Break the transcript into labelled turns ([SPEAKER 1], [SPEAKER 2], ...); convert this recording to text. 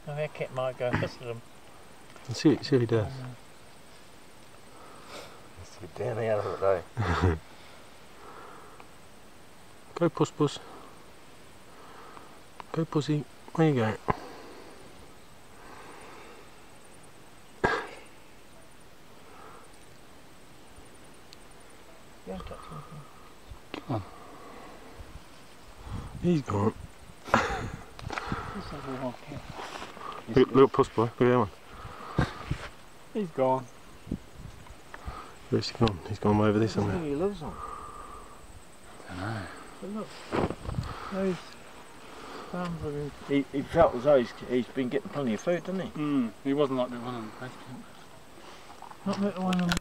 [SPEAKER 1] I think Kit might go and visit them.
[SPEAKER 2] And see if he does.
[SPEAKER 3] It's to be down the out of it though.
[SPEAKER 2] Go puss. Go pussy. Where you going?
[SPEAKER 1] Go and touch him.
[SPEAKER 2] Come on. He's gone.
[SPEAKER 1] Let's have a walk here.
[SPEAKER 2] Look, puss boy. Look at that one.
[SPEAKER 1] He's gone.
[SPEAKER 2] Where's he gone? He's gone over this somewhere.
[SPEAKER 1] He loves them.
[SPEAKER 3] I don't know.
[SPEAKER 1] But look. Those farms are in. He felt as though he's been getting plenty of food, didn't he?
[SPEAKER 4] He wasn't like the one on the basement.
[SPEAKER 1] Not the one on the